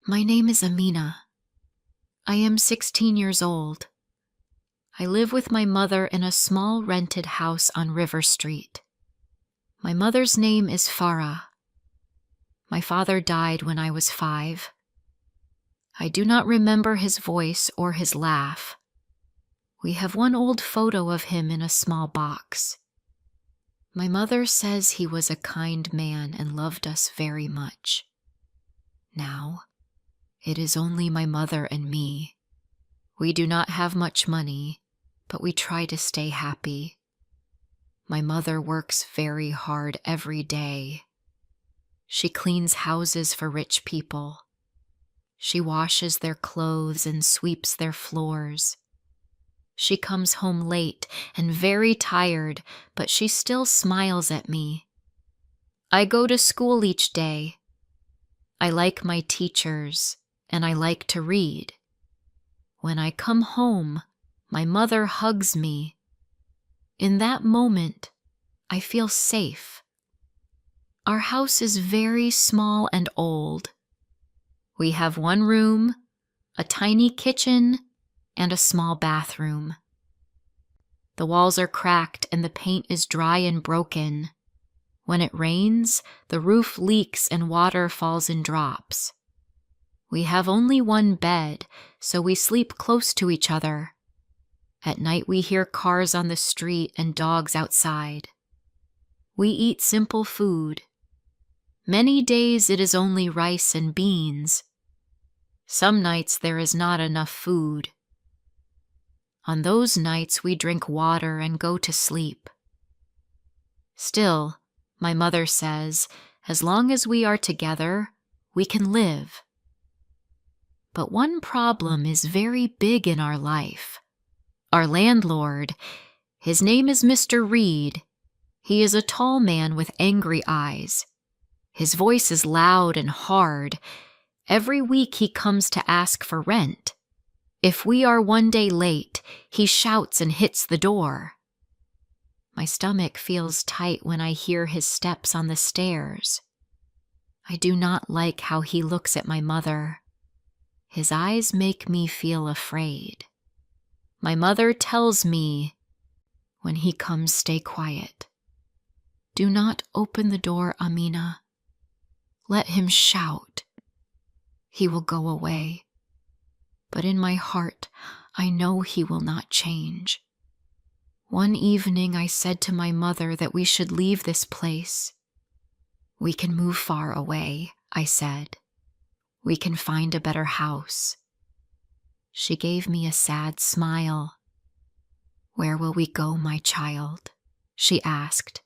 My name is Amina. I am 16 years old. I live with my mother in a small rented house on River Street. My mother's name is Farah. My father died when I was 5. I do not remember his voice or his laugh. We have one old photo of him in a small box. My mother says he was a kind man and loved us very much. Now, it is only my mother and me. We do not have much money, but we try to stay happy. My mother works very hard every day. She cleans houses for rich people. She washes their clothes and sweeps their floors. She comes home late and very tired, but she still smiles at me. I go to school each day. I like my teachers, and I like to read. When I come home, my mother hugs me. In that moment, I feel safe. Our house is very small and old. We have one room, a tiny kitchen, and a small bathroom. The walls are cracked and the paint is dry and broken. When it rains, the roof leaks and water falls in drops. We have only one bed, so we sleep close to each other. At night we hear cars on the street and dogs outside. We eat simple food. Many days it is only rice and beans. Some nights there is not enough food. On those nights we drink water and go to sleep. Still, my mother says, as long as we are together, we can live. But one problem is very big in our life. Our landlord, his name is Mr. Reed. He is a tall man with angry eyes. His voice is loud and hard. Every week he comes to ask for rent. If we are one day late, he shouts and hits the door. My stomach feels tight when I hear his steps on the stairs. I do not like how he looks at my mother. His eyes make me feel afraid. My mother tells me, when he comes, stay quiet. Do not open the door, Amina. Let him shout. He will go away. But in my heart, I know he will not change. One evening I said to my mother that we should leave this place. We can move far away, I said. We can find a better house. She gave me a sad smile. Where will we go, my child? She asked.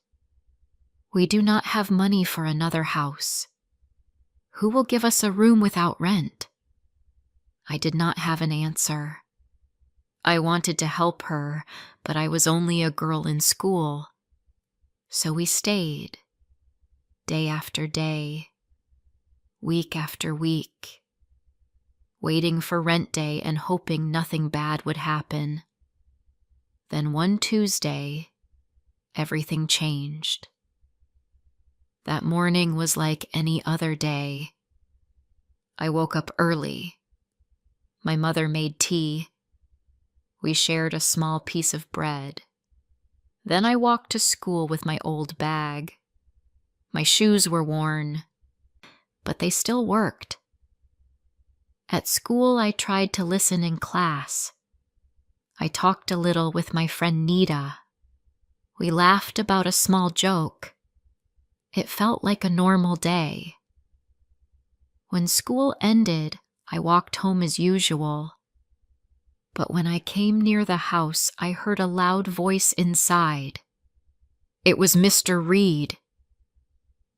We do not have money for another house. Who will give us a room without rent? I did not have an answer. I wanted to help her, but I was only a girl in school. So we stayed, day after day, week after week, waiting for rent day and hoping nothing bad would happen. Then one Tuesday, everything changed. That morning was like any other day. I woke up early. My mother made tea. We shared a small piece of bread. Then I walked to school with my old bag. My shoes were worn, but they still worked. At school, I tried to listen in class. I talked a little with my friend Nita. We laughed about a small joke. It felt like a normal day. When school ended, I walked home as usual. But when I came near the house, I heard a loud voice inside. It was Mr. Reed.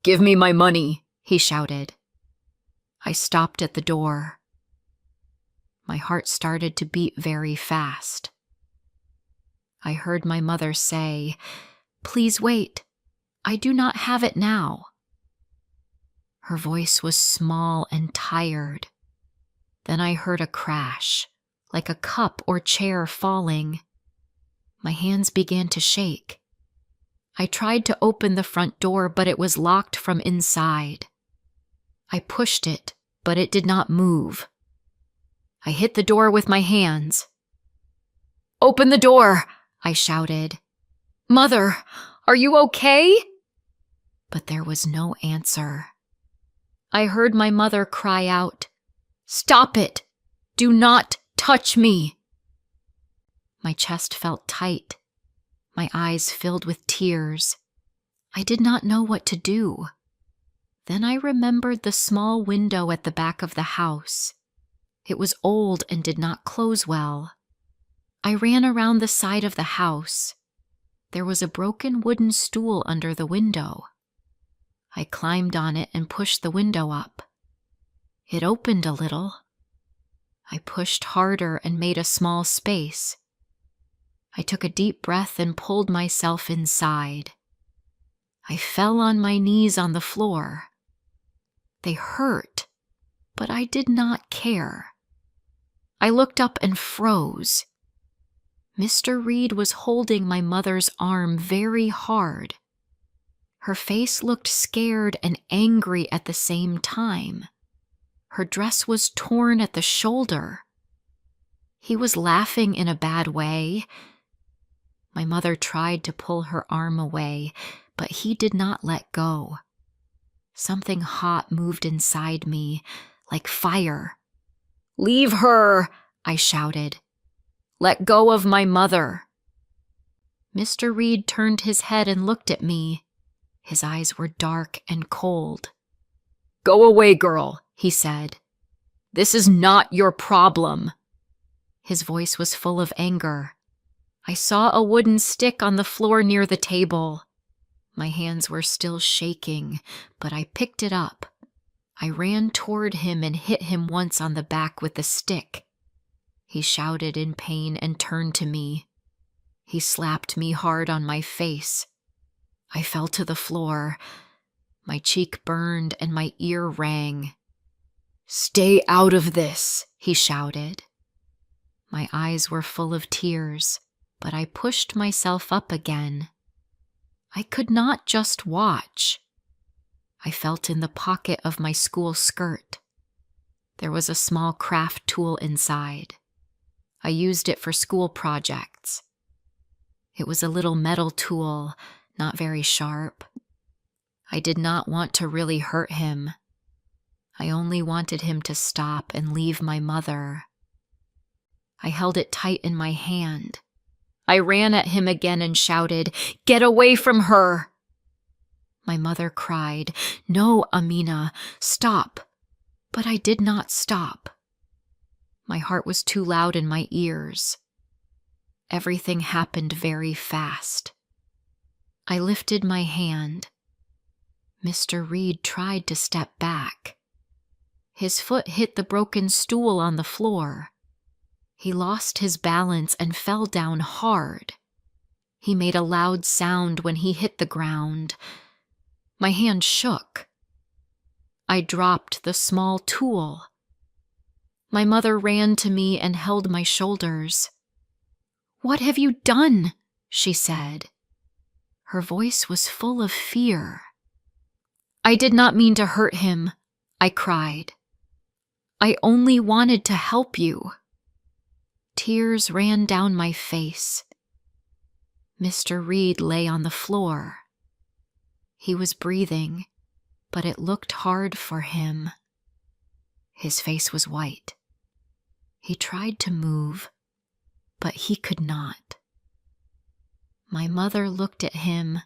"Give me my money," he shouted. I stopped at the door. My heart started to beat very fast. I heard my mother say, "Please wait. I do not have it now." Her voice was small and tired. Then I heard a crash, like a cup or chair falling. My hands began to shake. I tried to open the front door, but it was locked from inside. I pushed it, but it did not move. I hit the door with my hands. "Open the door!" I shouted. "Mother, are you okay?" But there was no answer. I heard my mother cry out, "Stop it! Do not touch me!" My chest felt tight. My eyes filled with tears. I did not know what to do. Then I remembered the small window at the back of the house. It was old and did not close well. I ran around the side of the house. There was a broken wooden stool under the window. I climbed on it and pushed the window up. It opened a little. I pushed harder and made a small space. I took a deep breath and pulled myself inside. I fell on my knees on the floor. They hurt, but I did not care. I looked up and froze. Mr. Reed was holding my mother's arm very hard. Her face looked scared and angry at the same time. Her dress was torn at the shoulder. He was laughing in a bad way. My mother tried to pull her arm away, but he did not let go. Something hot moved inside me, like fire. "Leave her!" I shouted. "Let go of my mother." Mr. Reed turned his head and looked at me. His eyes were dark and cold. "Go away, girl," he said. "This is not your problem." His voice was full of anger. I saw a wooden stick on the floor near the table. My hands were still shaking, but I picked it up. I ran toward him and hit him once on the back with the stick. He shouted in pain and turned to me. He slapped me hard on my face. I fell to the floor. My cheek burned and my ear rang. "Stay out of this," he shouted. My eyes were full of tears, but I pushed myself up again. I could not just watch. I felt in the pocket of my school skirt. There was a small craft tool inside. I used it for school projects. It was a little metal tool, not very sharp. I did not want to really hurt him. I only wanted him to stop and leave my mother. I held it tight in my hand. I ran at him again and shouted, "Get away from her!" My mother cried, "No, Amina, stop." But I did not stop. My heart was too loud in my ears. Everything happened very fast. I lifted my hand. Mr. Reed tried to step back. His foot hit the broken stool on the floor. He lost his balance and fell down hard. He made a loud sound when he hit the ground. My hand shook. I dropped the small tool. My mother ran to me and held my shoulders. "What have you done?" she said. Her voice was full of fear. "I did not mean to hurt him," I cried. "I only wanted to help you." Tears ran down my face. Mr. Reed lay on the floor. He was breathing, but it looked hard for him. His face was white. He tried to move, but he could not. My mother looked at him,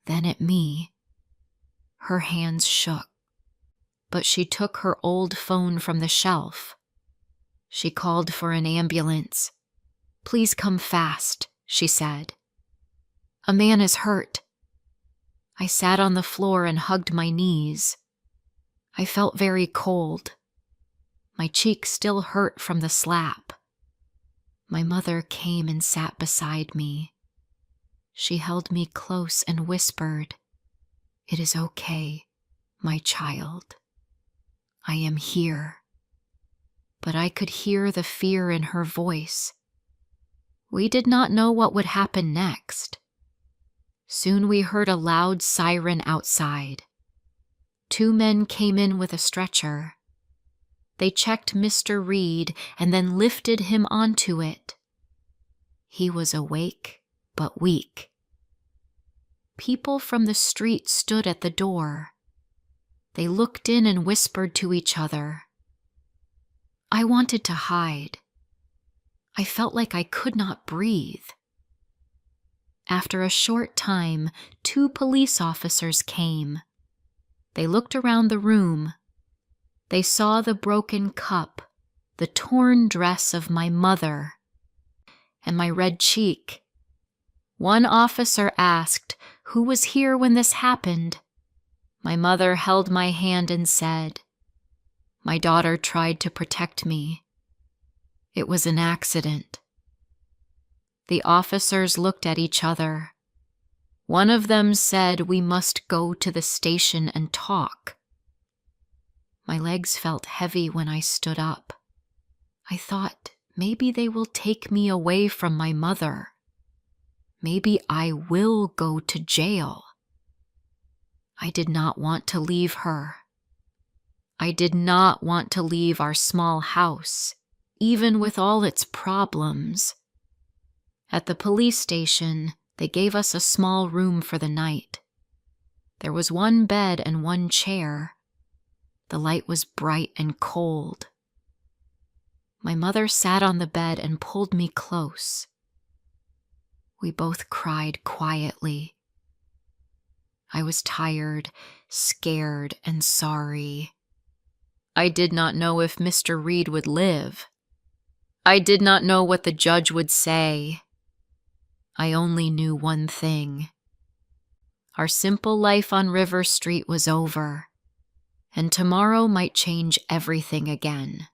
then at me. Her hands shook, but she took her old phone from the shelf. She called for an ambulance. "Please come fast," she said. "A man is hurt." I sat on the floor and hugged my knees. I felt very cold. My cheek still hurt from the slap. My mother came and sat beside me. She held me close and whispered, "It is okay, my child. I am here." But I could hear the fear in her voice. We did not know what would happen next. Soon we heard a loud siren outside. 2 men came in with a stretcher. They checked Mr. Reed and then lifted him onto it. He was awake but weak. People from the street stood at the door. They looked in and whispered to each other. I wanted to hide. I felt like I could not breathe. After a short time, 2 police officers came. They looked around the room. They saw the broken cup, the torn dress of my mother, and my red cheek. One officer asked, "Who was here when this happened?" My mother held my hand and said, "My daughter tried to protect me. It was an accident." The officers looked at each other. One of them said, "We must go to the station and talk." My legs felt heavy when I stood up. I thought, maybe they will take me away from my mother. Maybe I will go to jail. I did not want to leave her. I did not want to leave our small house, even with all its problems. At the police station, they gave us a small room for the night. There was 1 bed and 1 chair. The light was bright and cold. My mother sat on the bed and pulled me close. We both cried quietly. I was tired, scared, and sorry. I did not know if Mr. Reed would live. I did not know what the judge would say. I only knew one thing. Our simple life on River Street was over, and tomorrow might change everything again.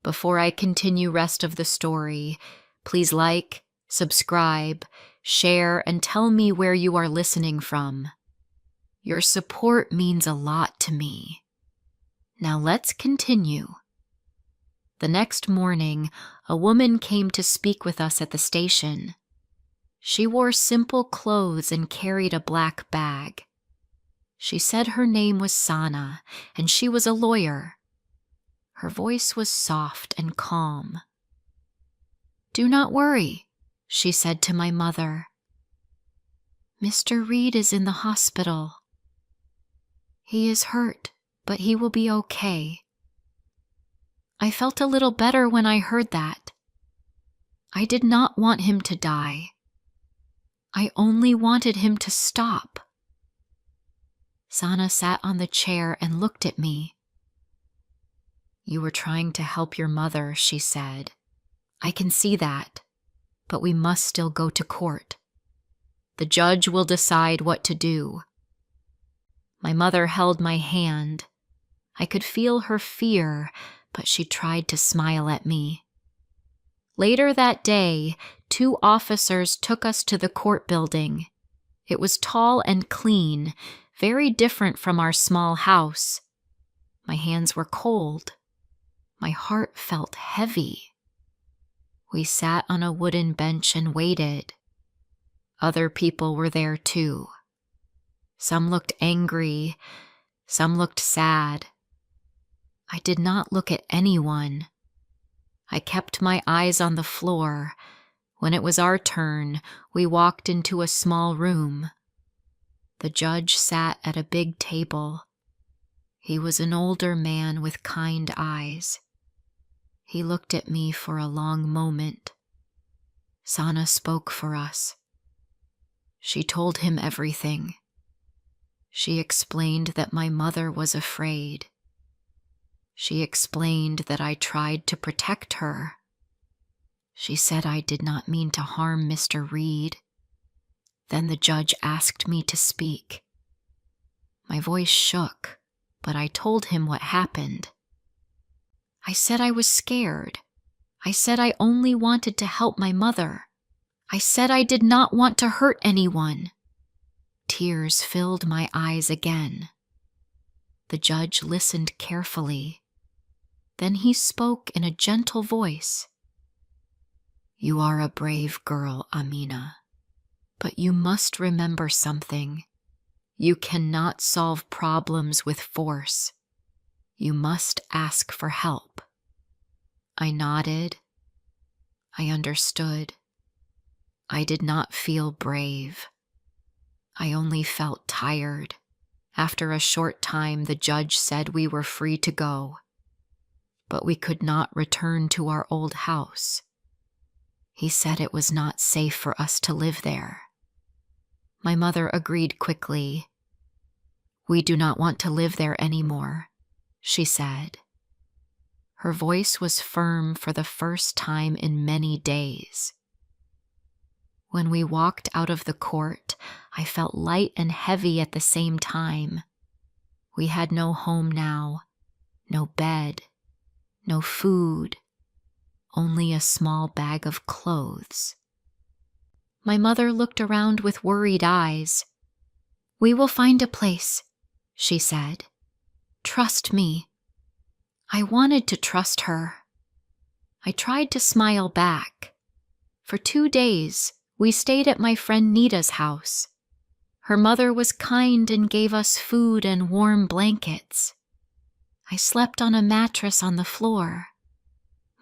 Before I continue rest of the story, please like, subscribe, share, and tell me where you are listening from. Your support means a lot to me. Now let's continue. The next morning, a woman came to speak with us at the station. She wore simple clothes and carried a black bag. She said her name was Sana, and she was a lawyer. Her voice was soft and calm. "Do not worry," she said to my mother. "Mr. Reed is in the hospital. He is hurt, but he will be okay." I felt a little better when I heard that. I did not want him to die. I only wanted him to stop. Sana sat on the chair and looked at me. "You were trying to help your mother," she said. "I can see that, but we must still go to court. The judge will decide what to do." My mother held my hand. I could feel her fear, but she tried to smile at me. Later that day, 2 officers took us to the court building. It was tall and clean, very different from our small house. My hands were cold. My heart felt heavy. We sat on a wooden bench and waited. Other people were there too. Some looked angry, some looked sad. I did not look at anyone. I kept my eyes on the floor. When it was our turn, we walked into a small room. The judge sat at a big table. He was an older man with kind eyes. He looked at me for a long moment. Sana spoke for us. She told him everything. She explained that my mother was afraid. She explained that I tried to protect her. She said I did not mean to harm Mr. Reed. Then the judge asked me to speak. My voice shook, but I told him what happened. I said I was scared. I said I only wanted to help my mother. I said I did not want to hurt anyone. Tears filled my eyes again. The judge listened carefully. Then he spoke in a gentle voice. "You are a brave girl, Amina. But you must remember something. You cannot solve problems with force. You must ask for help." I nodded. I understood. I did not feel brave. I only felt tired. After a short time, the judge said we were free to go, but we could not return to our old house. He said it was not safe for us to live there. My mother agreed quickly. "We do not want to live there anymore," she said. Her voice was firm for the first time in many days. When we walked out of the court, I felt light and heavy at the same time. We had no home now, no bed, no food, only a small bag of clothes. My mother looked around with worried eyes. "We will find a place," she said. "Trust me." I wanted to trust her. I tried to smile back. For 2 days, we stayed at my friend Nita's house. Her mother was kind and gave us food and warm blankets. I slept on a mattress on the floor.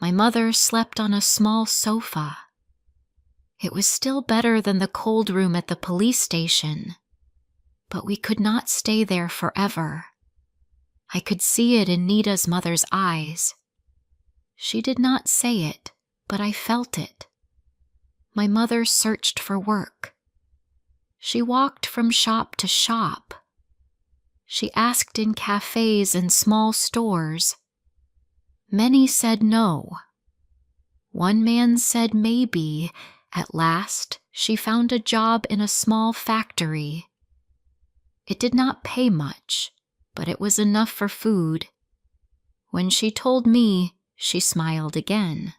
My mother slept on a small sofa. It was still better than the cold room at the police station, but we could not stay there forever. I could see it in Nita's mother's eyes. She did not say it, but I felt it. My mother searched for work. She walked from shop to shop. She asked in cafes and small stores. Many said no. One man said maybe. At last, she found a job in a small factory. It did not pay much, but it was enough for food. When she told me, she smiled again.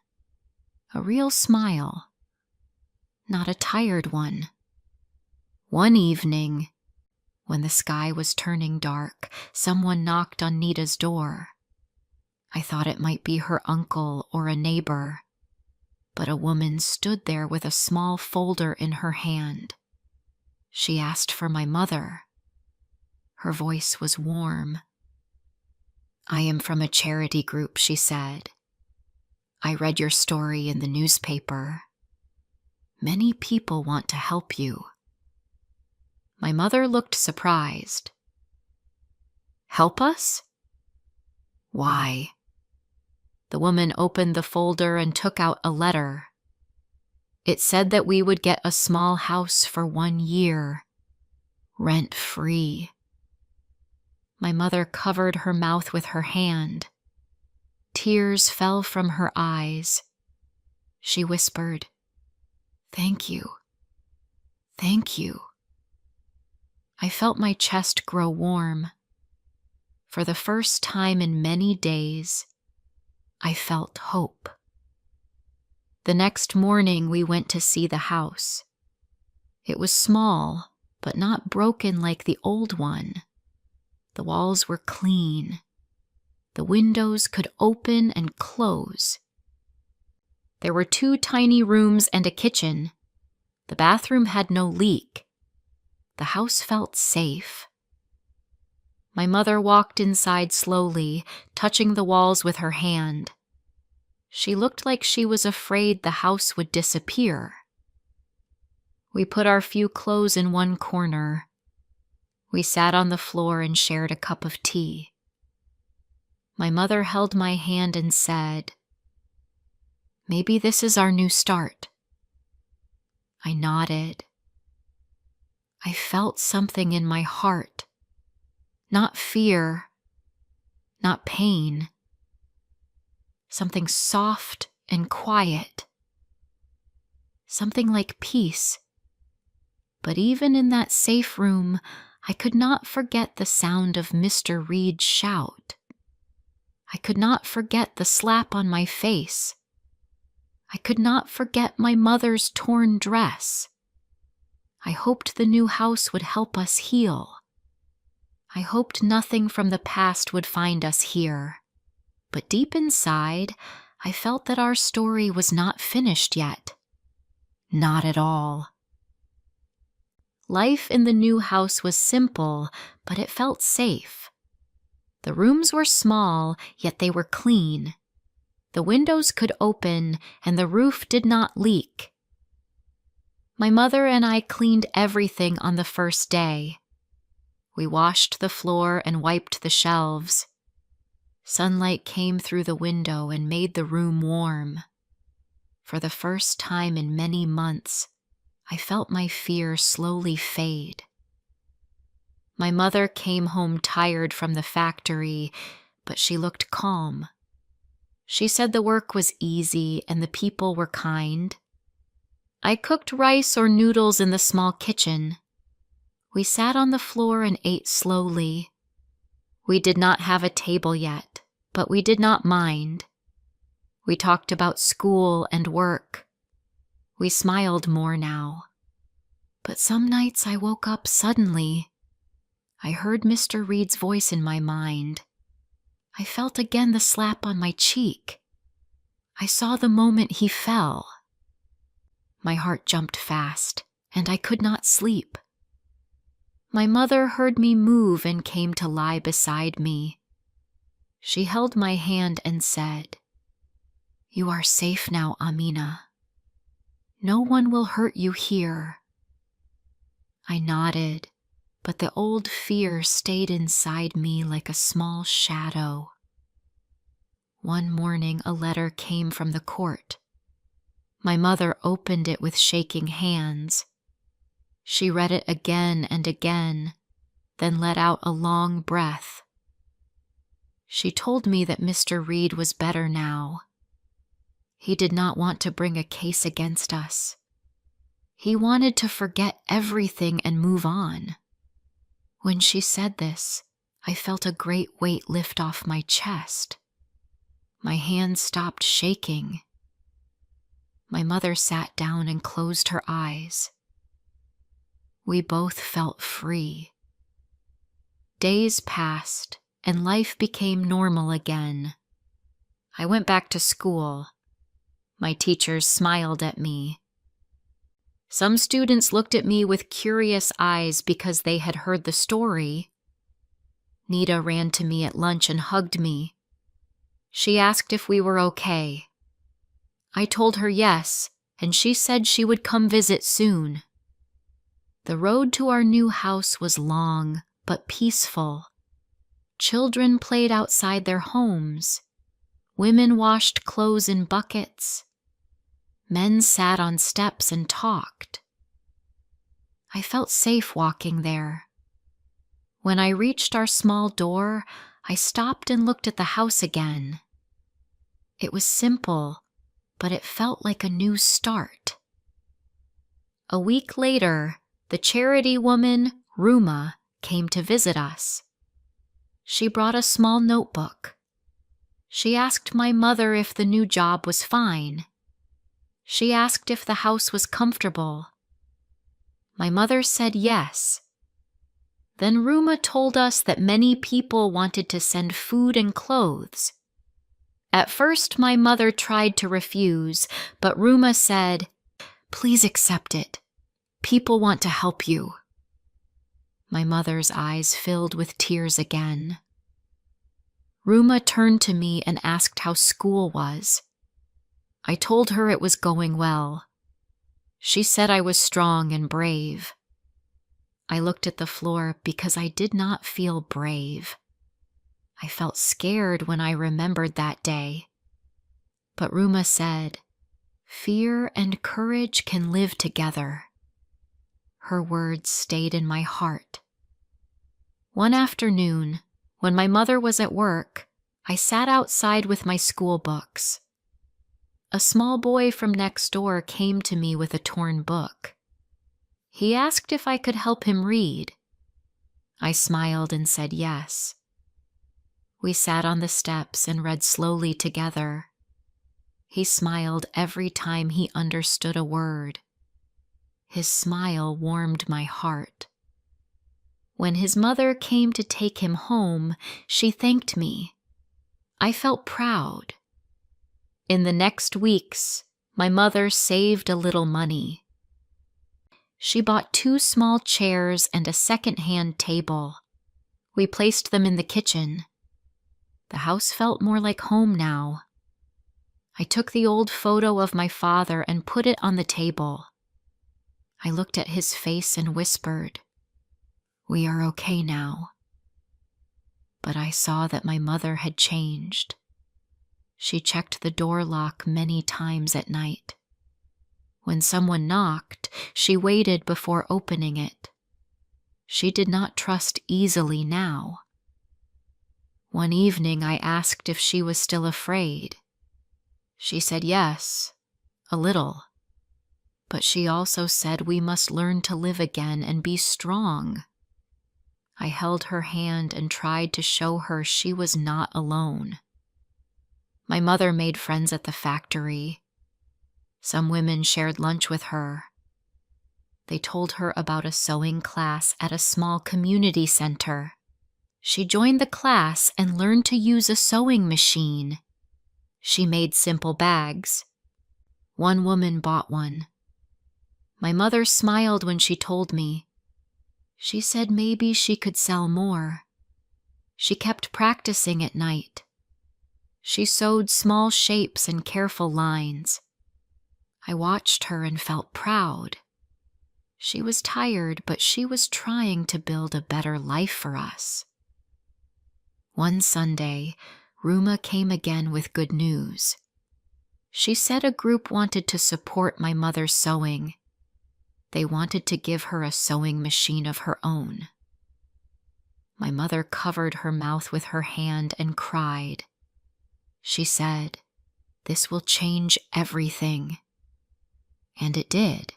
A real smile. Not a tired one. One evening, when the sky was turning dark, someone knocked on Nita's door. I thought it might be her uncle or a neighbor, but a woman stood there with a small folder in her hand. She asked for my mother. Her voice was warm. "I am from a charity group," she said. "I read your story in the newspaper. Many people want to help you." My mother looked surprised. "Help us?" "Why?" The woman opened the folder and took out a letter. It said that we would get a small house for 1 year, rent-free. My mother covered her mouth with her hand. Tears fell from her eyes. She whispered, "Thank you. Thank you." I felt my chest grow warm. For the first time in many days, I felt hope. The next morning, we went to see the house. It was small, but not broken like the old one. The walls were clean. The windows could open and close. There were 2 tiny rooms and a kitchen. The bathroom had no leak. The house felt safe. My mother walked inside slowly, touching the walls with her hand. She looked like she was afraid the house would disappear. We put our few clothes in one corner. We sat on the floor and shared a cup of tea. My mother held my hand and said, "Maybe this is our new start." I nodded. I felt something in my heart. Not fear, not pain. Something soft and quiet. Something like peace. But even in that safe room, I could not forget the sound of Mr. Reed's shout. I could not forget the slap on my face. I could not forget my mother's torn dress. I hoped the new house would help us heal. I hoped nothing from the past would find us here. But deep inside, I felt that our story was not finished yet. Not at all. Life in the new house was simple, but it felt safe. The rooms were small, yet they were clean. The windows could open, and the roof did not leak. My mother and I cleaned everything on the first day. We washed the floor and wiped the shelves. Sunlight came through the window and made the room warm. For the first time in many months, I felt my fear slowly fade. My mother came home tired from the factory, but she looked calm. She said the work was easy and the people were kind. I cooked rice or noodles in the small kitchen. We sat on the floor and ate slowly. We did not have a table yet, but we did not mind. We talked about school and work. We smiled more now. But some nights I woke up suddenly. I heard Mr. Reed's voice in my mind. I felt again the slap on my cheek. I saw the moment he fell. My heart jumped fast, and I could not sleep. My mother heard me move and came to lie beside me. She held my hand and said, "You are safe now, Amina. No one will hurt you here." I nodded, but the old fear stayed inside me like a small shadow. One morning a letter came from the court. My mother opened it with shaking hands. She read it again and again, then let out a long breath. She told me that Mr. Reed was better now. He did not want to bring a case against us. He wanted to forget everything and move on. When she said this, I felt a great weight lift off my chest. My hands stopped shaking. My mother sat down and closed her eyes. We both felt free. Days passed, and life became normal again. I went back to school. My teachers smiled at me. Some students looked at me with curious eyes because they had heard the story. Nita ran to me at lunch and hugged me. She asked if we were okay. I told her yes, and she said she would come visit soon. The road to our new house was long but peaceful. Children played outside their homes. Women washed clothes in buckets. Men sat on steps and talked. I felt safe walking there. When I reached our small door, I stopped and looked at the house again. It was simple, but it felt like a new start. A week later, the charity woman, Ruma, came to visit us. She brought a small notebook. She asked my mother if the new job was fine. She asked if the house was comfortable. My mother said yes. Then Ruma told us that many people wanted to send food and clothes. At first, my mother tried to refuse, but Ruma said, "Please accept it. People want to help you." My mother's eyes filled with tears again. Ruma turned to me and asked how school was. I told her it was going well. She said I was strong and brave. I looked at the floor because I did not feel brave. I felt scared when I remembered that day. But Ruma said, "Fear and courage can live together." Her words stayed in my heart. One afternoon, when my mother was at work, I sat outside with my school books. A small boy from next door came to me with a torn book. He asked if I could help him read. I smiled and said yes. We sat on the steps and read slowly together. He smiled every time he understood a word. His smile warmed my heart. When his mother came to take him home, she thanked me. I felt proud. In the next weeks, my mother saved a little money. She bought 2 small chairs and a second-hand table. We placed them in the kitchen. The house felt more like home now. I took the old photo of my father and put it on the table. I looked at his face and whispered, "We are okay now." But I saw that my mother had changed. She checked the door lock many times at night. When someone knocked, she waited before opening it. She did not trust easily now. One evening I asked if she was still afraid. She said yes, a little. But she also said we must learn to live again and be strong. I held her hand and tried to show her she was not alone. My mother made friends at the factory. Some women shared lunch with her. They told her about a sewing class at a small community center. She joined the class and learned to use a sewing machine. She made simple bags. One woman bought one. My mother smiled when she told me. She said maybe she could sell more. She kept practicing at night. She sewed small shapes and careful lines. I watched her and felt proud. She was tired, but she was trying to build a better life for us. One Sunday, Ruma came again with good news. She said a group wanted to support my mother's sewing. They wanted to give her a sewing machine of her own. My mother covered her mouth with her hand and cried. She said, "This will change everything." And it did.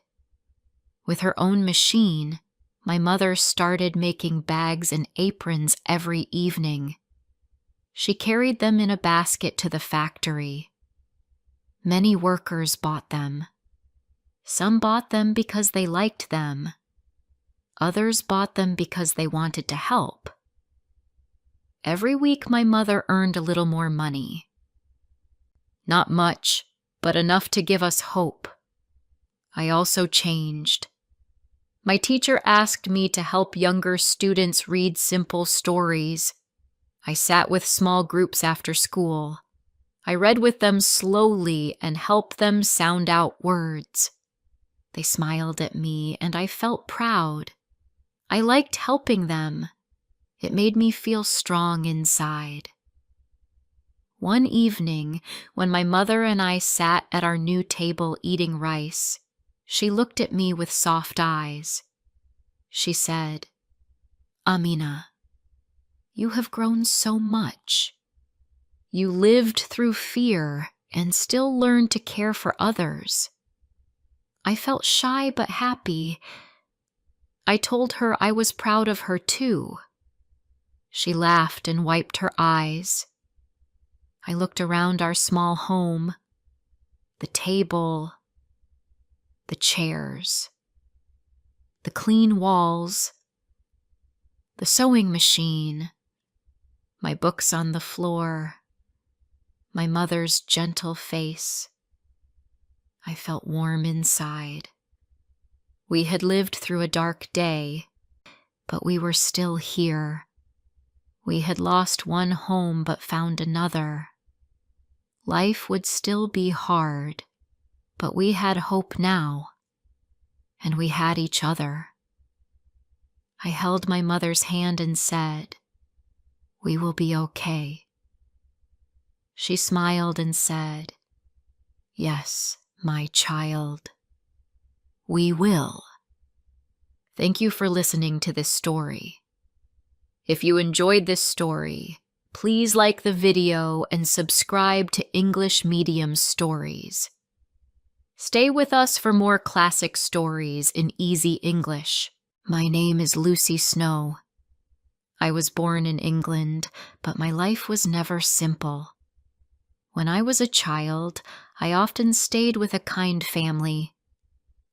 With her own machine, my mother started making bags and aprons every evening. She carried them in a basket to the factory. Many workers bought them. Some bought them because they liked them. Others bought them because they wanted to help. Every week my mother earned a little more money. Not much, but enough to give us hope. I also changed. My teacher asked me to help younger students read simple stories. I sat with small groups after school. I read with them slowly and helped them sound out words. They smiled at me and I felt proud. I liked helping them. It made me feel strong inside. One evening, when my mother and I sat at our new table eating rice, she looked at me with soft eyes. She said, "Amina, you have grown so much. You lived through fear and still learned to care for others." I felt shy but happy. I told her I was proud of her too. She laughed and wiped her eyes. I looked around our small home, the table, the chairs, the clean walls, the sewing machine, my books on the floor, my mother's gentle face. I felt warm inside. We had lived through a dark day, but we were still here. We had lost one home but found another. Life would still be hard, but we had hope now, and we had each other. I held my mother's hand and said, "We will be okay." She smiled and said, "Yes, my child, we will." Thank you for listening to this story. If you enjoyed this story, please like the video and subscribe to English Medium Stories. Stay with us for more classic stories in easy English. My name is Lucy Snow. I was born in England, but my life was never simple. When I was a child, I often stayed with a kind family.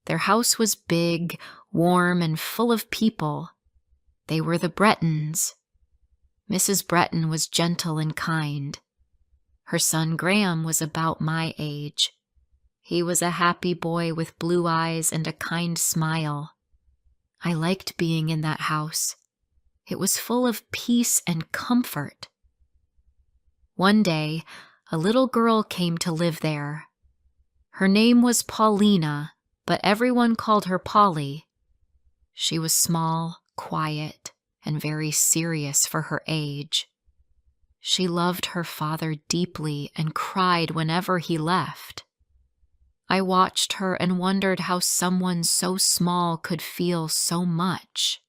Their house was big, warm, and full of people. They were the Brettons. Mrs. Bretton was gentle and kind. Her son Graham was about my age. He was a happy boy with blue eyes and a kind smile. I liked being in that house. It was full of peace and comfort. One day, a little girl came to live there. Her name was Paulina, but everyone called her Polly. She was small, quiet, and very serious for her age. She loved her father deeply and cried whenever he left. I watched her and wondered how someone so small could feel so much.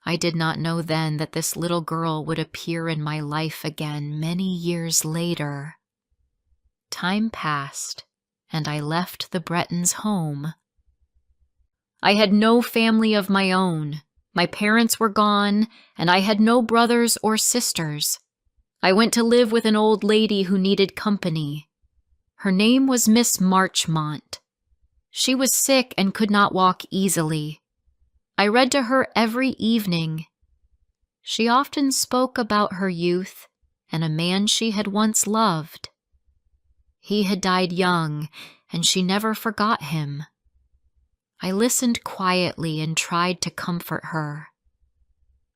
I did not know then that this little girl would appear in my life again many years later. Time passed, and I left the Bretons' home. I had no family of my own. My parents were gone, and I had no brothers or sisters. I went to live with an old lady who needed company. Her name was Miss Marchmont. She was sick and could not walk easily. I read to her every evening. She often spoke about her youth and a man she had once loved. He had died young, and she never forgot him. I listened quietly and tried to comfort her.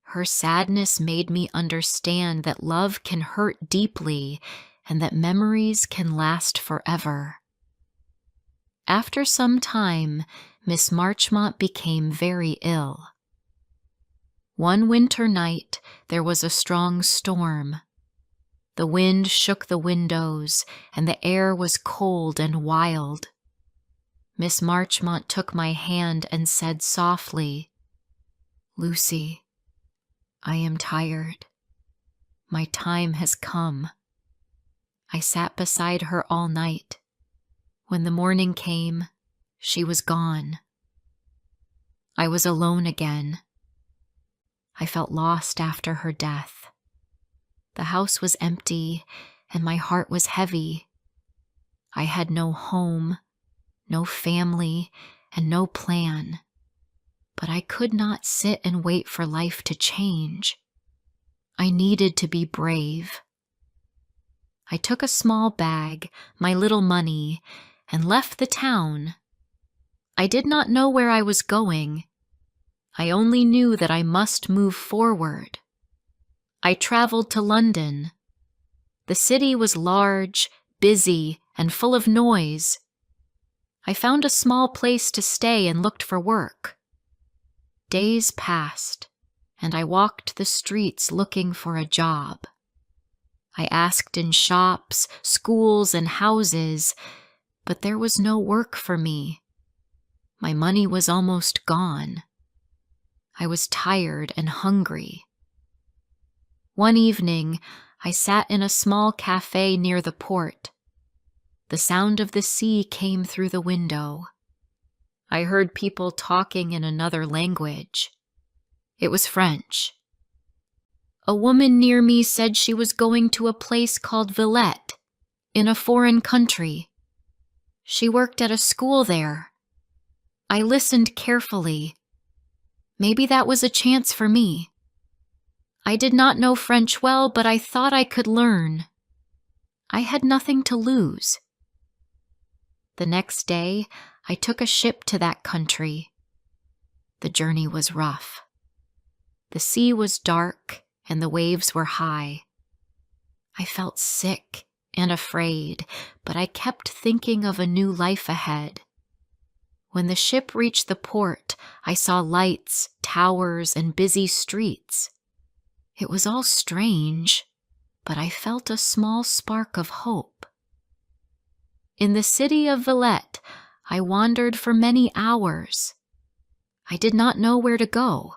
Her sadness made me understand that love can hurt deeply and that memories can last forever. After some time, Miss Marchmont became very ill. One winter night, there was a strong storm. The wind shook the windows, and the air was cold and wild. Miss Marchmont took my hand and said softly, "Lucy, I am tired. My time has come." I sat beside her all night. When the morning came, she was gone. I was alone again. I felt lost after her death. The house was empty, and my heart was heavy. I had no home, no family, and no plan. But I could not sit and wait for life to change. I needed to be brave. I took a small bag, my little money, and left the town. I did not know where I was going. I only knew that I must move forward. I traveled to London. The city was large, busy, and full of noise. I found a small place to stay and looked for work. Days passed, and I walked the streets looking for a job. I asked in shops, schools, and houses, but there was no work for me. My money was almost gone. I was tired and hungry. One evening, I sat in a small cafe near the port. The sound of the sea came through the window. I heard people talking in another language. It was French. A woman near me said she was going to a place called Villette, in a foreign country. She worked at a school there. I listened carefully. Maybe that was a chance for me. I did not know French well, but I thought I could learn. I had nothing to lose. The next day, I took a ship to that country. The journey was rough. The sea was dark and the waves were high. I felt sick and afraid, but I kept thinking of a new life ahead. When the ship reached the port, I saw lights, towers, and busy streets. It was all strange, but I felt a small spark of hope. In the city of Villette, I wandered for many hours. I did not know where to go.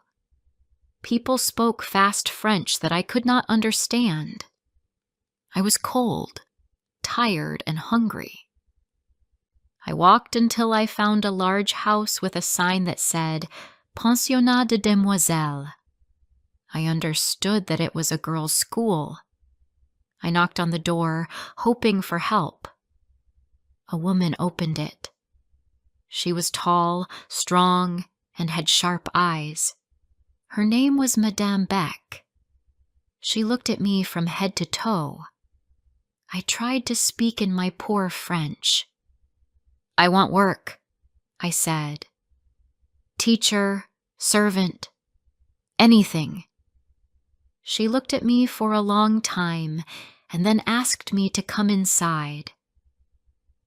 People spoke fast French that I could not understand. I was cold, tired, and hungry. I walked until I found a large house with a sign that said, "Pensionnat de Demoiselles." I understood that it was a girls' school. I knocked on the door, hoping for help. A woman opened it. She was tall, strong, and had sharp eyes. Her name was Madame Beck. She looked at me from head to toe. I tried to speak in my poor French. "I want work," I said. "Teacher, servant, anything." She looked at me for a long time, and then asked me to come inside.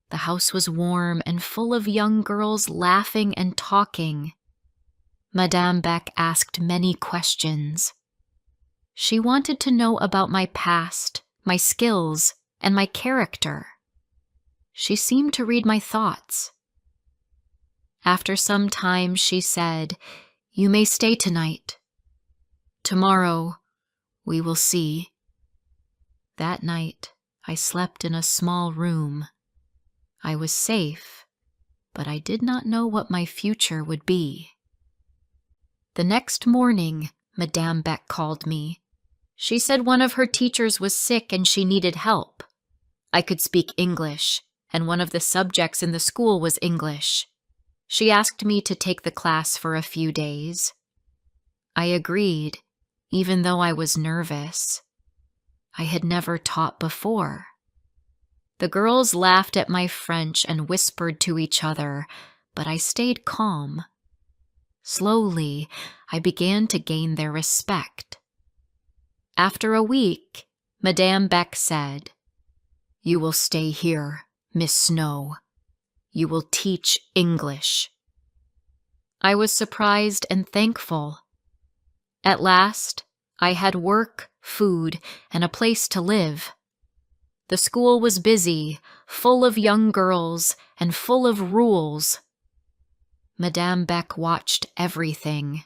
The house was warm and full of young girls laughing and talking. Madame Beck asked many questions. She wanted to know about my past, my skills, and my character. She seemed to read my thoughts. After some time, she said, "You may stay tonight. Tomorrow, we will see." That night, I slept in a small room. I was safe, but I did not know what my future would be. The next morning, Madame Beck called me. She said one of her teachers was sick and she needed help. I could speak English, and one of the subjects in the school was English. She asked me to take the class for a few days. I agreed, even though I was nervous. I had never taught before. The girls laughed at my French and whispered to each other, but I stayed calm. Slowly, I began to gain their respect. After a week, Madame Beck said, "You will stay here, Miss Snow. You will teach English." I was surprised and thankful. At last, I had work, food, and a place to live. The school was busy, full of young girls, and full of rules. Madame Beck watched everything.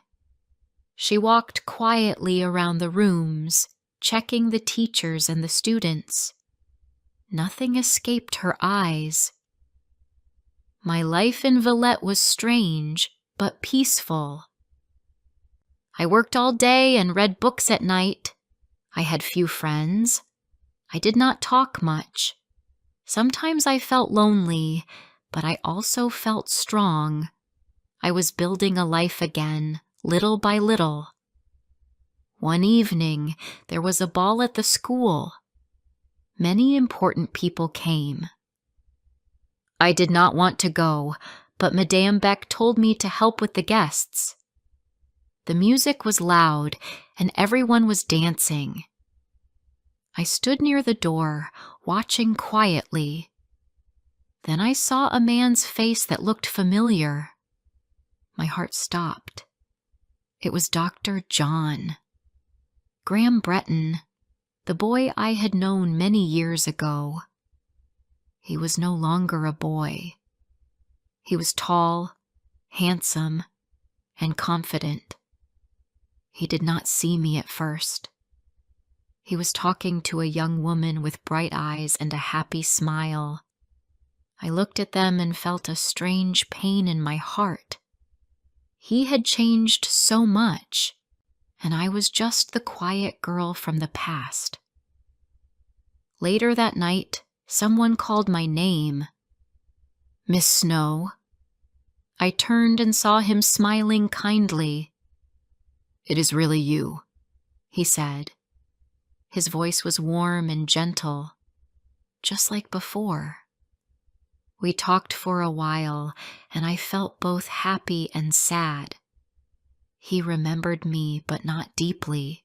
She walked quietly around the rooms, checking the teachers and the students. Nothing escaped her eyes. My life in Villette was strange, but peaceful. I worked all day and read books at night. I had few friends. I did not talk much. Sometimes I felt lonely, but I also felt strong. I was building a life again, little by little. One evening, there was a ball at the school. Many important people came. I did not want to go, but Madame Beck told me to help with the guests. The music was loud, and everyone was dancing. I stood near the door, watching quietly. Then I saw a man's face that looked familiar. My heart stopped. It was Dr. John. Graham Breton, the boy I had known many years ago. He was no longer a boy. He was tall, handsome, and confident. He did not see me at first. He was talking to a young woman with bright eyes and a happy smile. I looked at them and felt a strange pain in my heart. He had changed so much, and I was just the quiet girl from the past. Later that night, someone called my name. "Miss Snow." I turned and saw him smiling kindly. "It is really you," he said. His voice was warm and gentle, just like before. We talked for a while, and I felt both happy and sad. He remembered me, but not deeply.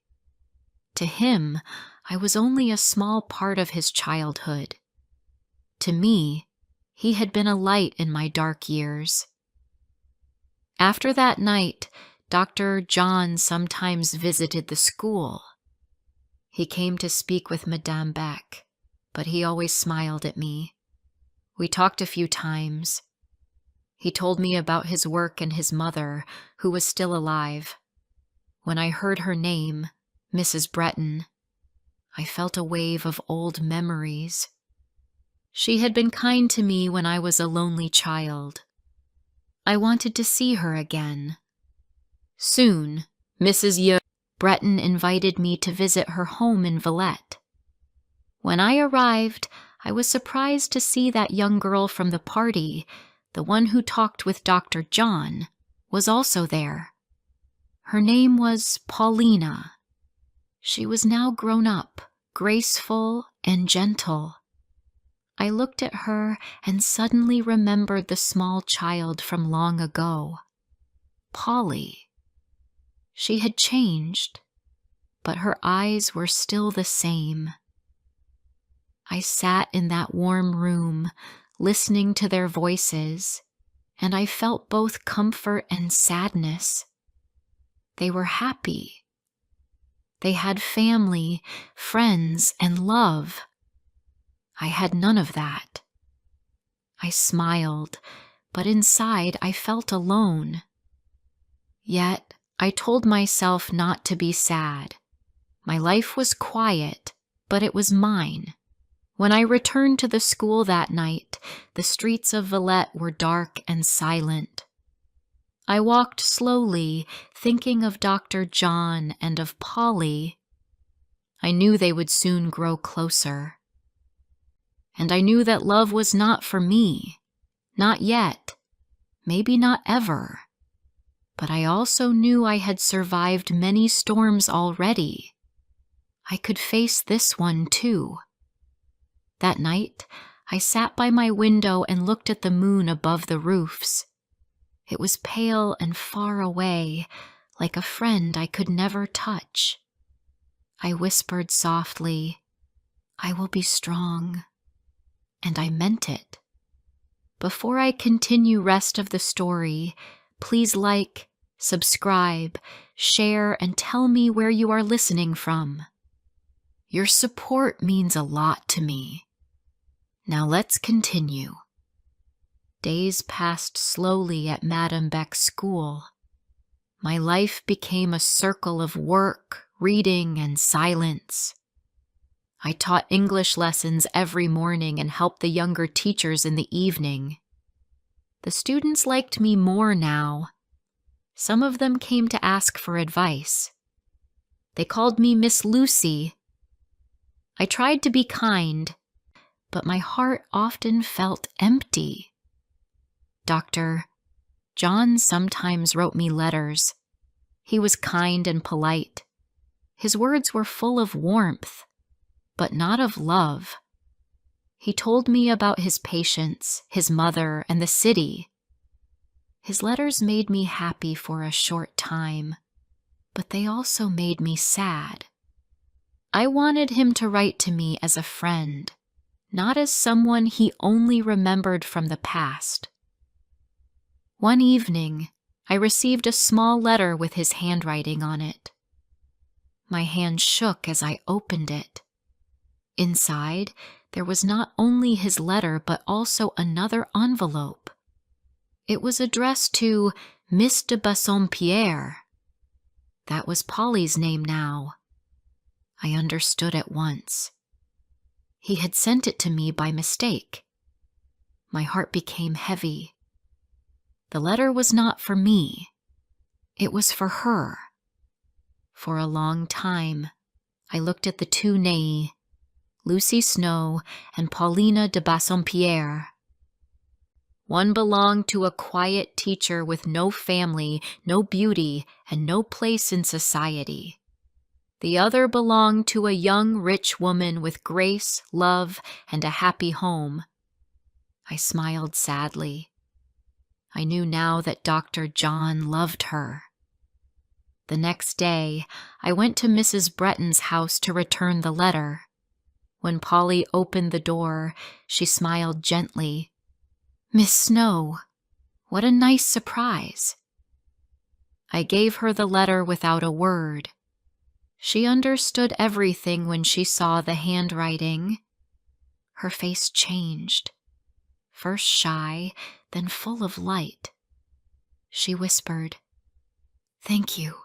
To him, I was only a small part of his childhood. To me, he had been a light in my dark years. After that night, Dr. John sometimes visited the school. He came to speak with Madame Beck, but he always smiled at me. We talked a few times. He told me about his work and his mother, who was still alive. When I heard her name, Mrs. Breton, I felt a wave of old memories. She had been kind to me when I was a lonely child. I wanted to see her again. Soon, Mrs. Breton invited me to visit her home in Villette. When I arrived, I was surprised to see that young girl from the party, the one who talked with Dr. John, was also there. Her name was Paulina. She was now grown up, graceful and gentle. I looked at her and suddenly remembered the small child from long ago, Polly. She had changed, but her eyes were still the same. I sat in that warm room, listening to their voices, and I felt both comfort and sadness. They were happy. They had family, friends, and love. I had none of that. I smiled, but inside I felt alone. Yet I told myself not to be sad. My life was quiet, but it was mine. When I returned to the school that night, the streets of Villette were dark and silent. I walked slowly, thinking of Dr. John and of Polly. I knew they would soon grow closer. And I knew that love was not for me, not yet, maybe not ever. But I also knew I had survived many storms already. I could face this one too. That night, I sat by my window and looked at the moon above the roofs. It was pale and far away, like a friend I could never touch. I whispered softly, "I will be strong." And I meant it. Before I continue rest of the story, please like, subscribe, share, and tell me where you are listening from. Your support means a lot to me. Now let's continue. Days passed slowly at Madame Beck's school. My life became a circle of work, reading, and silence. I taught English lessons every morning and helped the younger teachers in the evening. The students liked me more now. Some of them came to ask for advice. They called me Miss Lucy. I tried to be kind, but my heart often felt empty. Dr. John sometimes wrote me letters. He was kind and polite. His words were full of warmth, but not of love. He told me about his patients, his mother, and the city. His letters made me happy for a short time, but they also made me sad. I wanted him to write to me as a friend, not as someone he only remembered from the past. One evening, I received a small letter with his handwriting on it. My hand shook as I opened it. Inside, there was not only his letter but also another envelope. It was addressed to Miss de Bassompierre. That was Polly's name now. I understood at once. He had sent it to me by mistake. My heart became heavy. The letter was not for me. It was for her. For a long time, I looked at the two names, Lucy Snow and Paulina de Bassompierre. One belonged to a quiet teacher with no family, no beauty, and no place in society. The other belonged to a young, rich woman with grace, love, and a happy home. I smiled sadly. I knew now that Dr. John loved her. The next day, I went to Mrs. Breton's house to return the letter. When Polly opened the door, she smiled gently. "Miss Snow, what a nice surprise." I gave her the letter without a word. She understood everything when she saw the handwriting. Her face changed, first shy, then full of light. She whispered, "Thank you."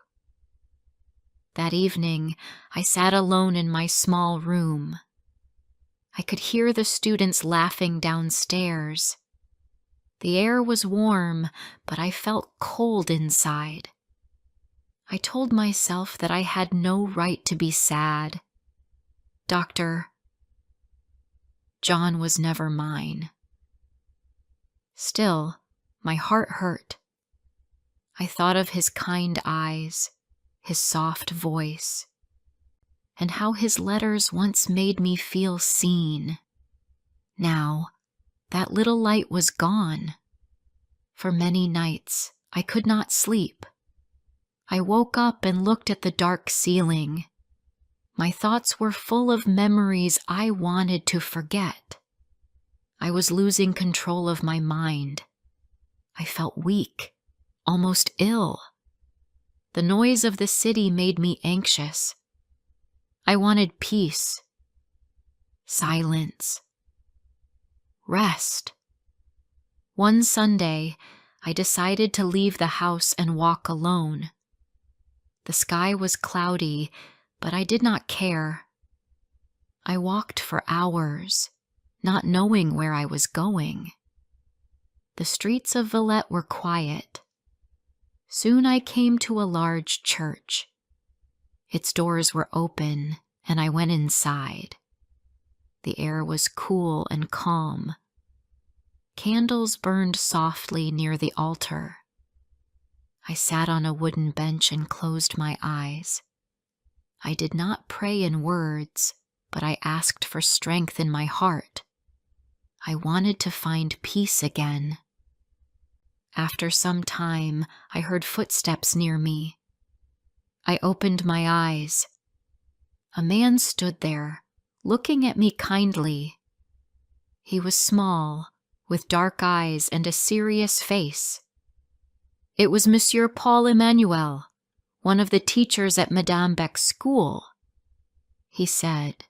That evening, I sat alone in my small room. I could hear the students laughing downstairs. The air was warm, but I felt cold inside. I told myself that I had no right to be sad. Dr. John was never mine. Still, my heart hurt. I thought of his kind eyes, his soft voice, and how his letters once made me feel seen. Now, that little light was gone. For many nights, I could not sleep. I woke up and looked at the dark ceiling. My thoughts were full of memories I wanted to forget. I was losing control of my mind. I felt weak, almost ill. The noise of the city made me anxious. I wanted peace, silence, rest. One Sunday, I decided to leave the house and walk alone. The sky was cloudy, but I did not care. I walked for hours, not knowing where I was going. The streets of Villette were quiet. Soon I came to a large church. Its doors were open, and I went inside. The air was cool and calm. Candles burned softly near the altar. I sat on a wooden bench and closed my eyes. I did not pray in words, but I asked for strength in my heart. I wanted to find peace again. After some time, I heard footsteps near me. I opened my eyes. A man stood there, looking at me kindly. He was small, with dark eyes and a serious face. It was Monsieur Paul Emmanuel, one of the teachers at Madame Beck's school. He said,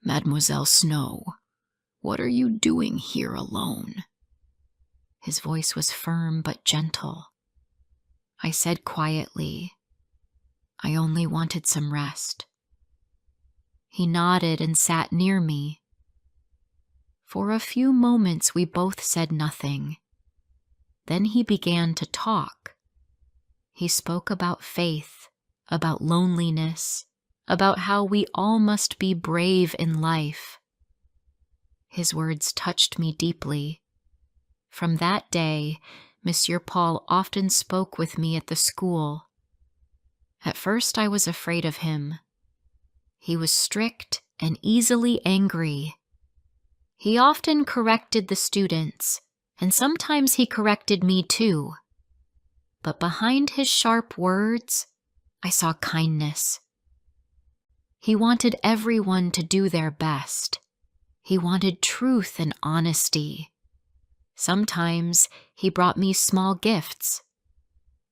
"Mademoiselle Snow, what are you doing here alone?" His voice was firm but gentle. I said quietly, "I only wanted some rest." He nodded and sat near me. For a few moments we both said nothing. Then he began to talk. He spoke about faith, about loneliness, about how we all must be brave in life. His words touched me deeply. From that day, Monsieur Paul often spoke with me at the school. At first I was afraid of him. He was strict and easily angry. He often corrected the students, and sometimes he corrected me too. But behind his sharp words, I saw kindness. He wanted everyone to do their best. He wanted truth and honesty. Sometimes he brought me small gifts,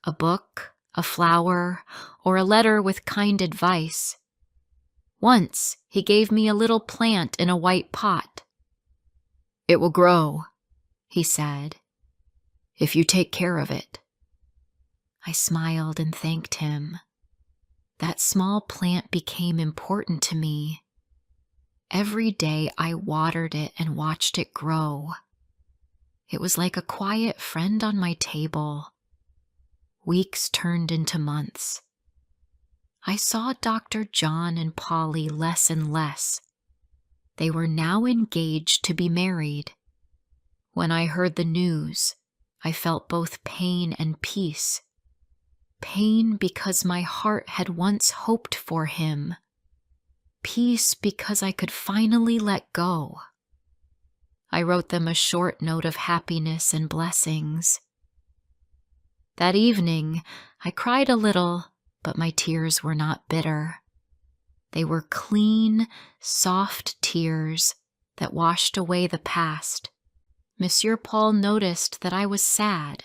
a book, a flower, or a letter with kind advice. Once he gave me a little plant in a white pot. "It will grow," he said, "if you take care of it." I smiled and thanked him. That small plant became important to me. Every day I watered it and watched it grow. It was like a quiet friend on my table. Weeks turned into months. I saw Dr. John and Polly less and less. They were now engaged to be married. When I heard the news, I felt both pain and peace. Pain because my heart had once hoped for him. Peace because I could finally let go. I wrote them a short note of happiness and blessings. That evening, I cried a little, but my tears were not bitter. They were clean, soft tears that washed away the past. Monsieur Paul noticed that I was sad.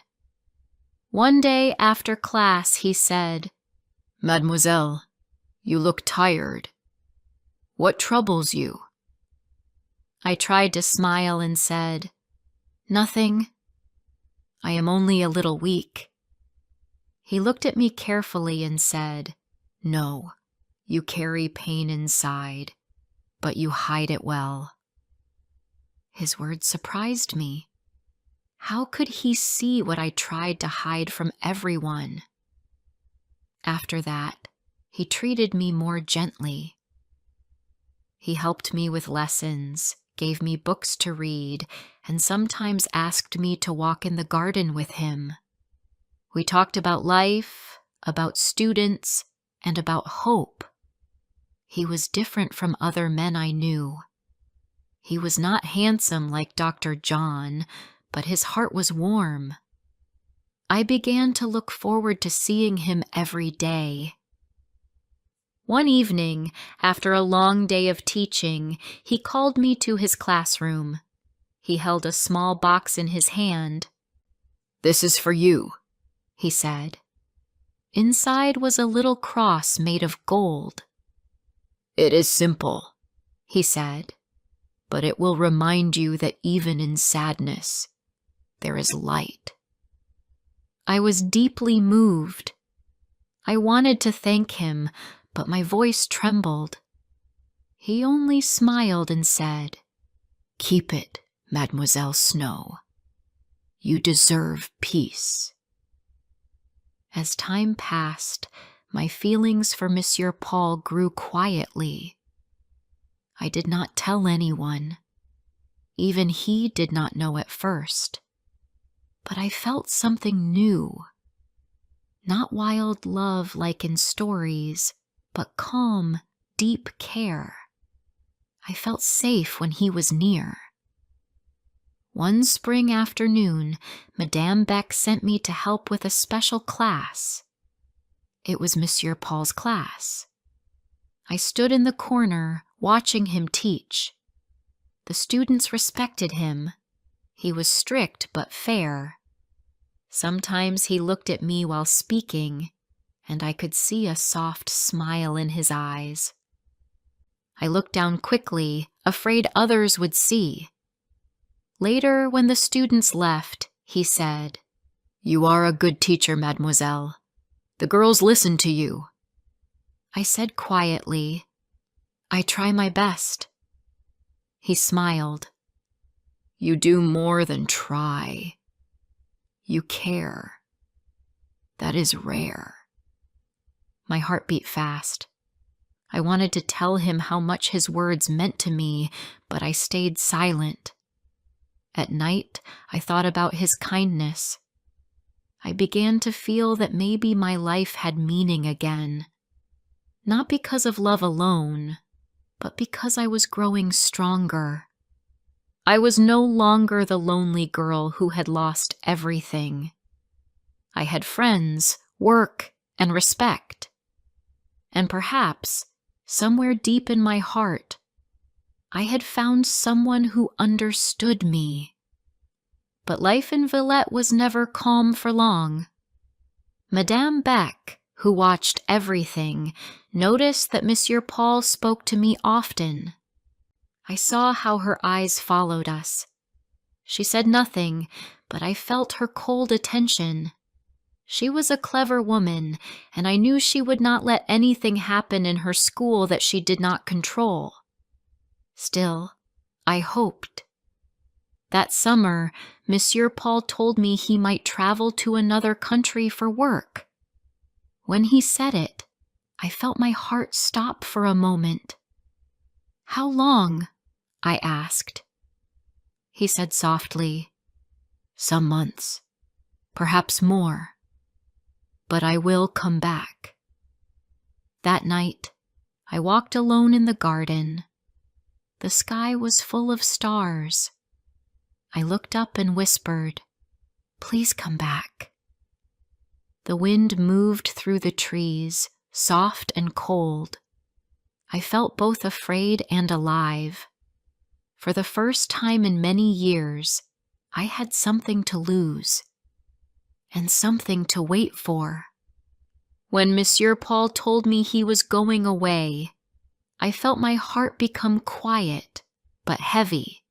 One day after class, he said, "Mademoiselle, you look tired. What troubles you?" I tried to smile and said, "Nothing. I am only a little weak." He looked at me carefully and said, "No, you carry pain inside, but you hide it well." His words surprised me. How could he see what I tried to hide from everyone? After that, he treated me more gently. He helped me with lessons, gave me books to read, and sometimes asked me to walk in the garden with him. We talked about life, about students, and about hope. He was different from other men I knew. He was not handsome like Dr. John, but his heart was warm. I began to look forward to seeing him every day. One evening, after a long day of teaching, he called me to his classroom. He held a small box in his hand. "This is for you," he said. Inside was a little cross made of gold. "It is simple," he said, "but it will remind you that even in sadness, there is light." I was deeply moved. I wanted to thank him, but my voice trembled. He only smiled and said, "Keep it, Mademoiselle Snow. You deserve peace." As time passed, my feelings for Monsieur Paul grew quietly. I did not tell anyone. Even he did not know at first. But I felt something new. Not wild love like in stories, but calm, deep care. I felt safe when he was near. One spring afternoon, Madame Beck sent me to help with a special class. It was Monsieur Paul's class. I stood in the corner, watching him teach. The students respected him. He was strict but fair. Sometimes he looked at me while speaking, and I could see a soft smile in his eyes. I looked down quickly, afraid others would see. Later, when the students left, he said, "You are a good teacher, mademoiselle. The girls listen to you." I said quietly, "I try my best." He smiled. "You do more than try. You care. That is rare." My heart beat fast. I wanted to tell him how much his words meant to me, but I stayed silent. At night, I thought about his kindness. I began to feel that maybe my life had meaning again. Not because of love alone, but because I was growing stronger. I was no longer the lonely girl who had lost everything. I had friends, work, and respect. And perhaps, somewhere deep in my heart, I had found someone who understood me. But life in Villette was never calm for long. Madame Beck, who watched everything, noticed that Monsieur Paul spoke to me often. I saw how her eyes followed us. She said nothing, but I felt her cold attention. She was a clever woman, and I knew she would not let anything happen in her school that she did not control. Still, I hoped. That summer, Monsieur Paul told me he might travel to another country for work. When he said it, I felt my heart stop for a moment. "How long?" I asked. He said softly, "Some months, perhaps more. But I will come back." That night, I walked alone in the garden. The sky was full of stars. I looked up and whispered, "Please come back." The wind moved through the trees, soft and cold. I felt both afraid and alive. For the first time in many years, I had something to lose, and something to wait for. When Monsieur Paul told me he was going away, I felt my heart become quiet, but heavy.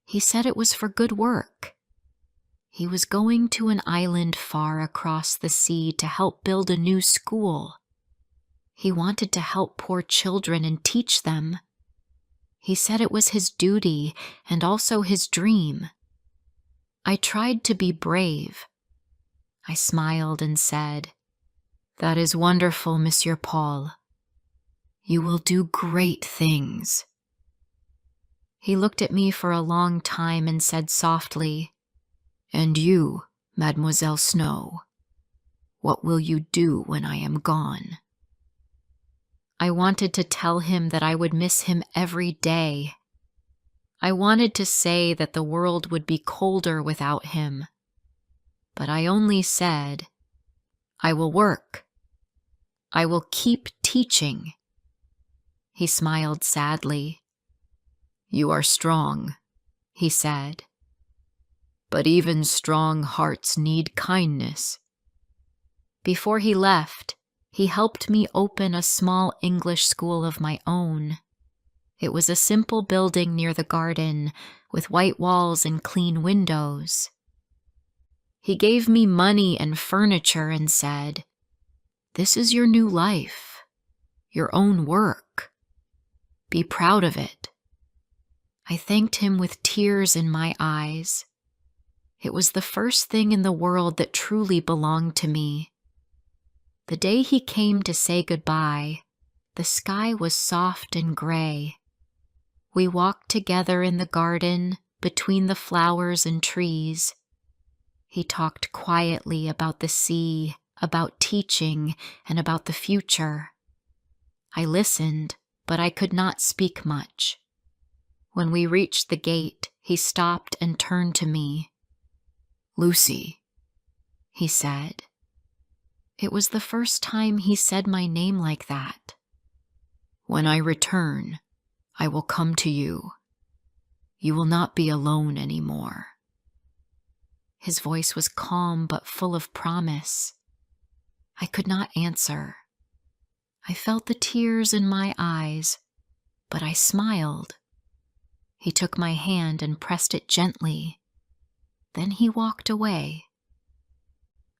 He said it was for good work. He was going to an island far across the sea to help build a new school. He wanted to help poor children and teach them. He said it was his duty and also his dream. I tried to be brave. I smiled and said, "That is wonderful, Monsieur Paul. You will do great things." He looked at me for a long time and said softly, "And you, Mademoiselle Snow, what will you do when I am gone?" I wanted to tell him that I would miss him every day. I wanted to say that the world would be colder without him. But I only said, "I will work. I will keep teaching." He smiled sadly. "You are strong," he said. "But even strong hearts need kindness." Before he left, he helped me open a small English school of my own. It was a simple building near the garden with white walls and clean windows. He gave me money and furniture and said, "This is your new life, your own work. Be proud of it." I thanked him with tears in my eyes. It was the first thing in the world that truly belonged to me. The day he came to say goodbye, the sky was soft and gray. We walked together in the garden between the flowers and trees. He talked quietly about the sea, about teaching, and about the future. I listened, but I could not speak much. When we reached the gate, he stopped and turned to me. "Lucy," he said. It was the first time he said my name like that. "When I return, I will come to you. You will not be alone anymore." His voice was calm but full of promise. I could not answer. I felt the tears in my eyes, but I smiled. He took my hand and pressed it gently. Then he walked away.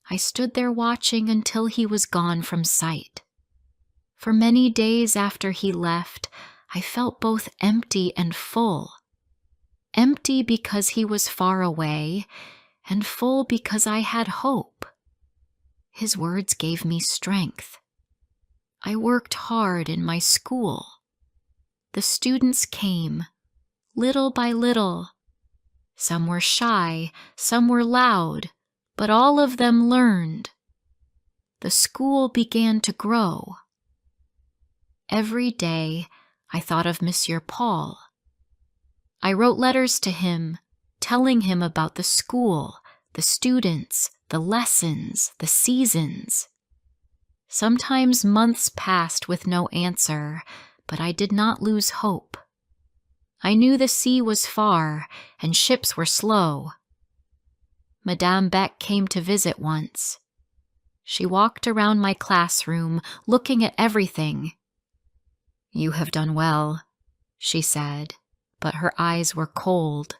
I stood there watching until he was gone from sight. For many days after he left, I felt both empty and full. Empty because he was far away, and full because I had hope. His words gave me strength. I worked hard in my school. The students came, little by little. Some were shy, some were loud, but all of them learned. The school began to grow. Every day, I thought of Monsieur Paul. I wrote letters to him, telling him about the school, the students, the lessons, the seasons. Sometimes months passed with no answer, but I did not lose hope. I knew the sea was far and ships were slow. Madame Beck came to visit once. She walked around my classroom, looking at everything. "You have done well," she said, but her eyes were cold.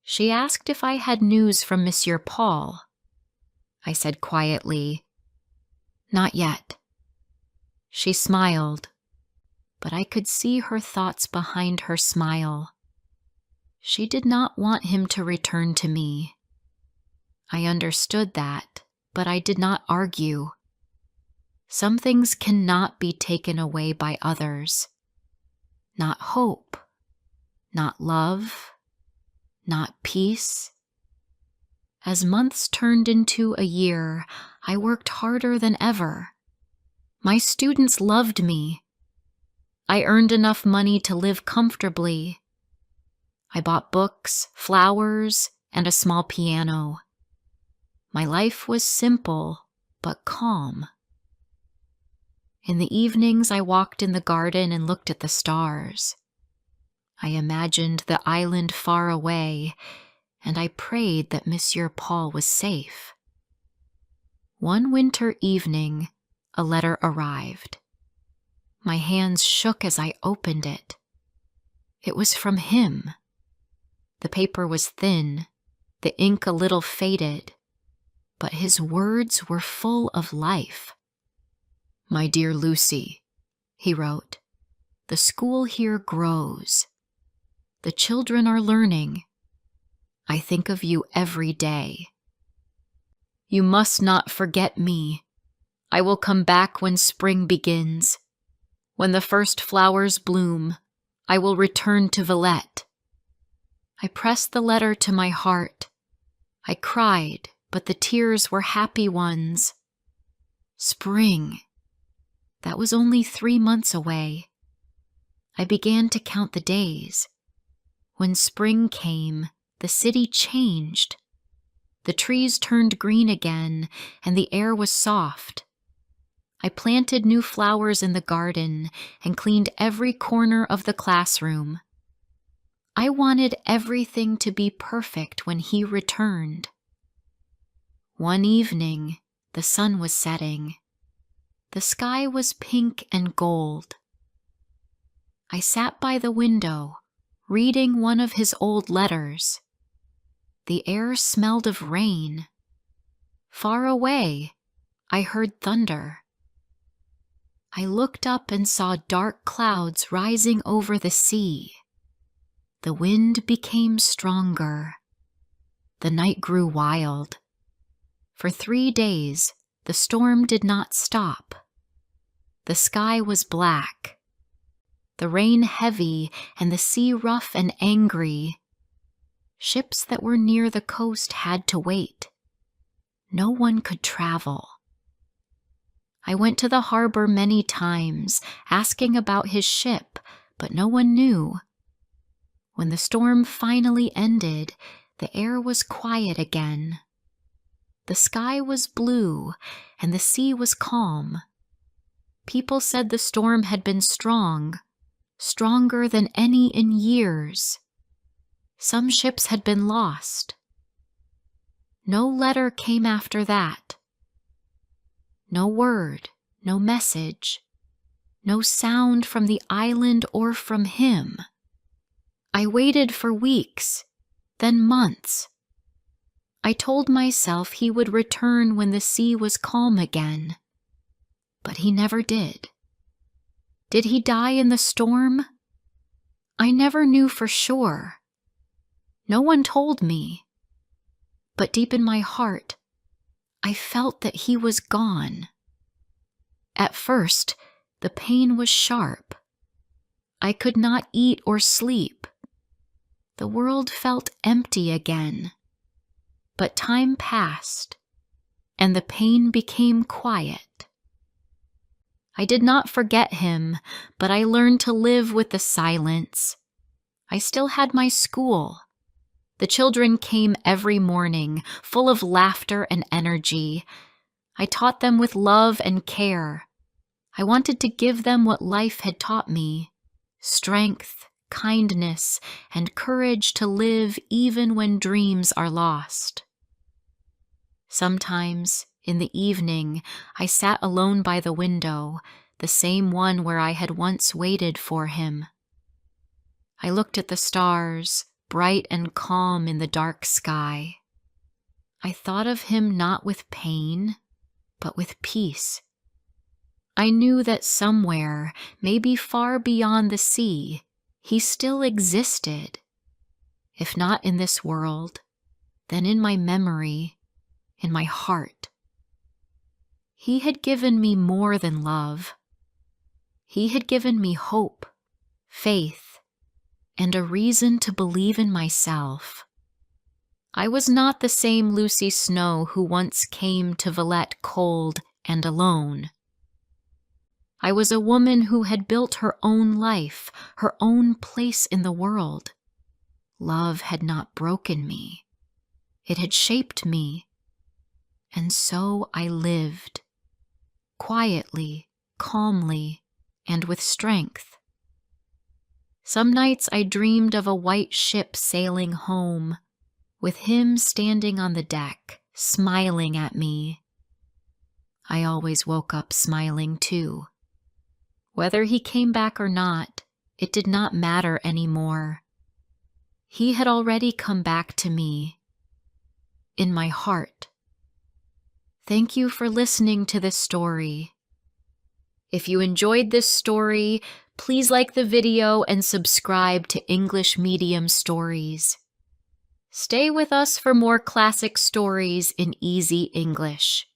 She asked if I had news from Monsieur Paul. I said quietly, "Not yet." She smiled, but I could see her thoughts behind her smile. She did not want him to return to me. I understood that, but I did not argue. Some things cannot be taken away by others. Not hope, not love, not peace. As months turned into a year, I worked harder than ever. My students loved me. I earned enough money to live comfortably. I bought books, flowers, and a small piano. My life was simple but calm. In the evenings, I walked in the garden and looked at the stars. I imagined the island far away, and I prayed that Monsieur Paul was safe. One winter evening, a letter arrived. My hands shook as I opened it. It was from him. The paper was thin, the ink a little faded, but his words were full of life. "My dear Lucy," he wrote, "the school here grows. The children are learning. I think of you every day. You must not forget me. I will come back when spring begins. When the first flowers bloom, I will return to Villette." I pressed the letter to my heart. I cried, but the tears were happy ones. Spring. That was only 3 months away. I began to count the days. When spring came, the city changed. The trees turned green again, and the air was soft. I planted new flowers in the garden and cleaned every corner of the classroom. I wanted everything to be perfect when he returned. One evening, the sun was setting. The sky was pink and gold. I sat by the window, reading one of his old letters. The air smelled of rain. Far away, I heard thunder. I looked up and saw dark clouds rising over the sea. The wind became stronger. The night grew wild. For 3 days, the storm did not stop. The sky was black, the rain heavy, and the sea rough and angry. Ships that were near the coast had to wait. No one could travel. I went to the harbor many times, asking about his ship, but no one knew. When the storm finally ended, the air was quiet again. The sky was blue, and the sea was calm. People said the storm had been strong, stronger than any in years. Some ships had been lost. No letter came after that. No word, no message, no sound from the island or from him. I waited for weeks, then months. I told myself he would return when the sea was calm again. But he never did. Did he die in the storm? I never knew for sure. No one told me. But deep in my heart, I felt that he was gone. At first, the pain was sharp. I could not eat or sleep. The world felt empty again. But time passed, and the pain became quiet. I did not forget him, but I learned to live with the silence. I still had my school. The children came every morning, full of laughter and energy. I taught them with love and care. I wanted to give them what life had taught me: strength, kindness, and courage to live even when dreams are lost. Sometimes, in the evening, I sat alone by the window, the same one where I had once waited for him. I looked at the stars, bright and calm in the dark sky. I thought of him not with pain, but with peace. I knew that somewhere, maybe far beyond the sea, he still existed. If not in this world, then in my memory, in my heart. He had given me more than love. He had given me hope, faith, and a reason to believe in myself. I was not the same Lucy Snow who once came to Villette cold and alone. I was a woman who had built her own life, her own place in the world. Love had not broken me. It had shaped me. And so I lived, quietly, calmly, and with strength. Some nights I dreamed of a white ship sailing home, with him standing on the deck, smiling at me. I always woke up smiling too. Whether he came back or not, it did not matter anymore. He had already come back to me, in my heart. Thank you for listening to this story. If you enjoyed this story, please like the video and subscribe to English Medium Stories. Stay with us for more classic stories in easy English.